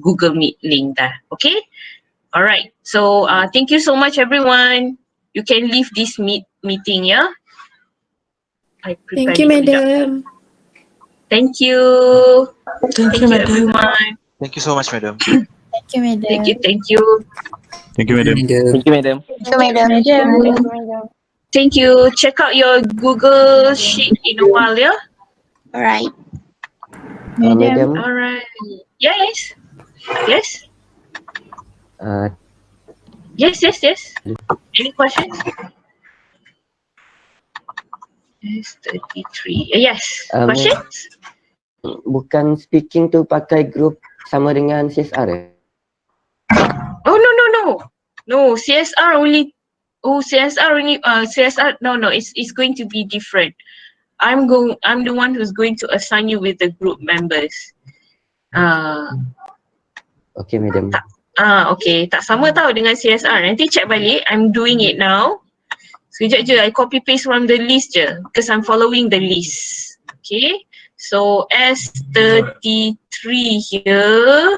S1: Google Meet link dah. Okay, alright. So thank you so much everyone. You can leave this meeting, yeah. I prepare
S6: Thank you,
S1: ni sekejap.
S6: madam.
S1: Thank you. Thank you everyone.
S5: Thank you so much, madam.
S4: Thank you, madam.
S1: Thank you, thank you.
S7: Thank you, madam.
S8: Thank you, madam.
S1: Thank you. Check out your Google Sheet in a while, yeah?
S3: Alright.
S8: Madam,
S1: Alright. Yes. Yes. Yes. Any questions? Yes, 33. Yes. Questions?
S8: bukan speaking tu pakai group sama dengan CSR eh?
S1: Oh, no. No, CSR only. Oh, CSR only. CSR. No. It's going to be different. I'm the one who's going to assign you with the group members.
S8: Okay, madam.
S1: Okay. Tak sama tau dengan CSR. Nanti check balik. I'm doing it now. Sekejap je. I copy paste from the list je. Because I'm following the list. Okay. So S33 here.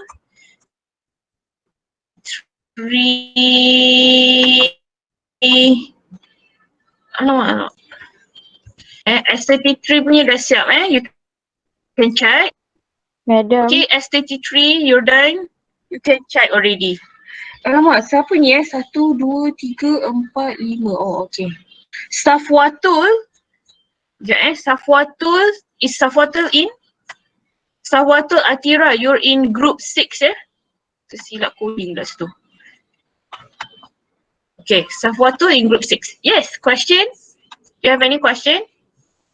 S1: 3. Alamak. S33 punya dah siap You can check.
S3: Madam.
S1: Okay, S33 you're done. You can check already. Alamak, siapa ni 1, 2, 3, 4, 5. Oh, okay. Safwatul. Sekejap Safwatul. Is Safwatul in? Safwatul Atira, you're in group 6 Tersilap coding dah situ. Okay, Safwatul in group 6. Yes, question? You have any question?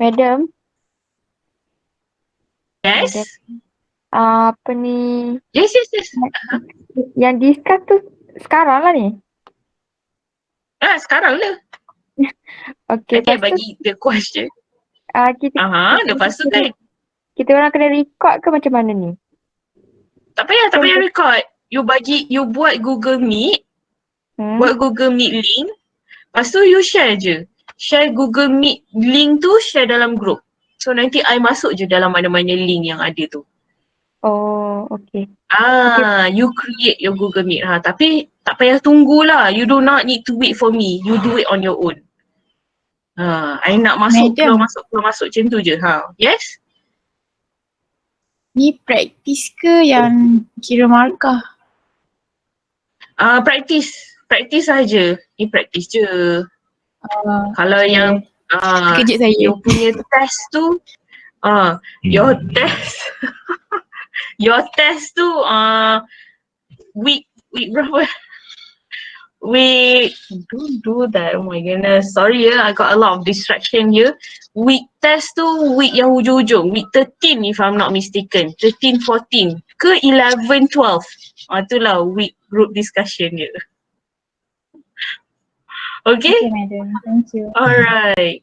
S3: Madam.
S1: Yes?
S3: Apa ni?
S1: Yes.
S3: Yang discuss tu sekarang lah ni.
S1: Sekarang lah.
S3: Okay,
S1: Okay,
S3: lepas tu
S1: bagi the question.
S3: kita
S1: Lepas tu kan.
S3: kita orang kena record ke macam mana ni?
S1: Tak payah record. You buat Google Meet. Buat Google Meet link. Lepas tu you share je. Share Google Meet link tu, share dalam group. So nanti I masuk je dalam mana-mana link yang ada tu.
S3: Oh, okay.
S1: You create your Google Meet. Tapi tak payah tunggulah. You do not need to wait for me. You do it on your own. I nak masuk, keluar masuk macam tu je. Yes?
S4: Ni praktis ke yang kira markah?
S1: Practice saja. Ni practice je. Kalau yang
S4: Kejut saya.
S1: you punya test tu, your test tu week berapa? Don't do that. Oh my goodness. Sorry I got a lot of distraction here. Week test tu week yang hujung-hujung. Week 13 if I'm not mistaken. 13, 14 ke 11, 12. Itulah week group discussion dia. Okay?
S4: Okay, madam. Thank you.
S1: Alright.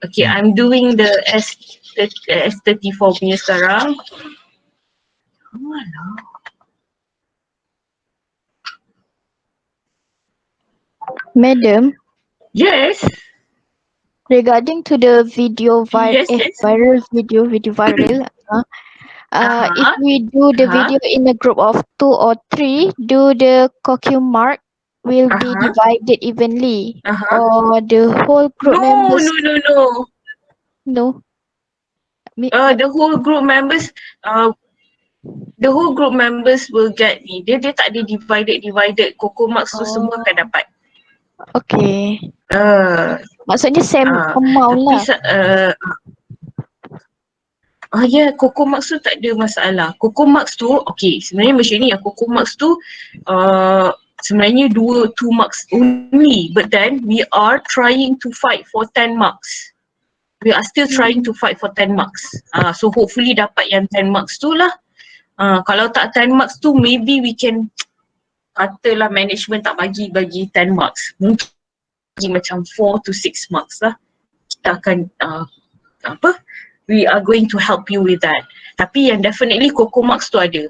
S1: Okay, I'm doing the S34 punya sekarang.
S3: Madam,
S1: Yes.
S3: regarding to the video
S1: Yes, yes.
S3: viral, if
S1: Uh-huh.
S3: we do the
S1: Uh-huh.
S3: video in a group of 2 or 3, do the costume mark will be
S1: Uh-huh.
S3: divided evenly,
S1: Uh-huh.
S3: or the whole group
S1: No,
S3: members?
S1: no, no, no.
S3: No.
S1: The whole group members, the whole group members will get ni. Dia tak ada divided. Coco Marks tu semua
S3: Oh,
S1: akan dapat.
S3: okay.
S1: Uh,
S3: Maksudnya same amount
S1: tapi
S3: lah.
S1: Coco Marks tu tak ada masalah. Coco Marks tu, okay, sebenarnya macam ni, Coco Marks tu sebenarnya two marks only, but then we are trying to fight for 10 marks. We are still trying to fight for 10 marks. So hopefully dapat yang 10 marks tu lah. Kalau tak 10 marks tu, maybe we can, katalah management tak bagi 10 marks. Mungkin bagi macam 4 to 6 marks lah. Kita akan, we are going to help you with that. Tapi yang definitely Coco Marks tu ada.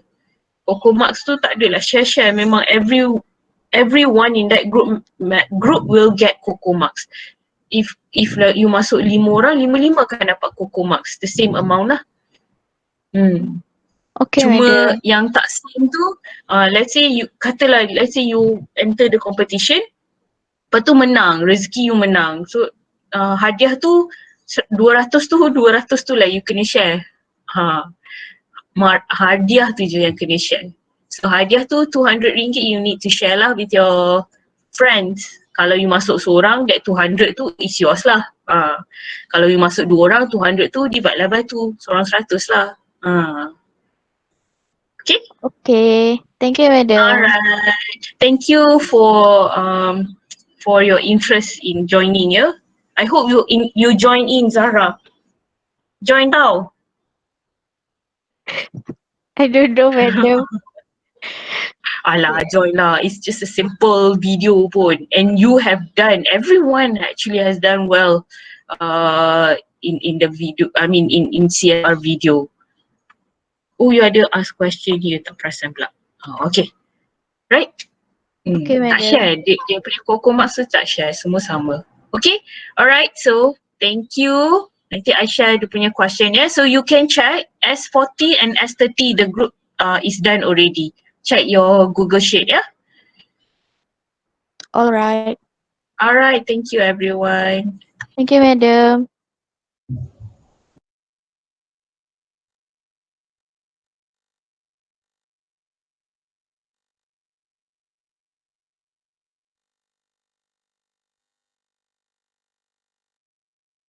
S1: Coco Marks tu tak adalah share-share. Memang everyone in that group will get Coco Marks. If you masuk 5 orang, 5 akan dapat Coco Marks. The same amount lah.
S3: Okay,
S1: Cuma
S3: madam.
S1: yang tak same tu, let's say you enter the competition, lepas tu menang, rezeki you menang. So hadiah tu 200 tu lah you kena share. Hadiah tu je yang kena share. So hadiah tu RM200 you need to share lah with your friends. Kalau you masuk seorang, that 200 tu is yours lah. Kalau you masuk 2 orang, 200 tu divide lah by 2. Seorang 100 lah. Okay?
S3: Okay. Thank you, madam.
S1: Alright. Thank you for your interest in joining, ya. I hope you join in, Zahra. Join tau.
S3: I don't know, madam.
S1: Alah, join lah. It's just a simple video pun. And you have done, everyone actually has done well in the video, I mean in CSR video. Oh, you ada ask question here, tak perasan pula. Okay. Right?
S3: Okay,
S1: Tak
S3: madam.
S1: share. Dia punya Coco Marks tu tak share. Semua sama. Okay? Alright. So, thank you. Nanti I share dia punya question ya. So, you can check S40 and S30. The group is done already. Check your Google Sheet ya.
S3: Alright.
S1: Alright. Thank you everyone.
S3: Thank you, madam.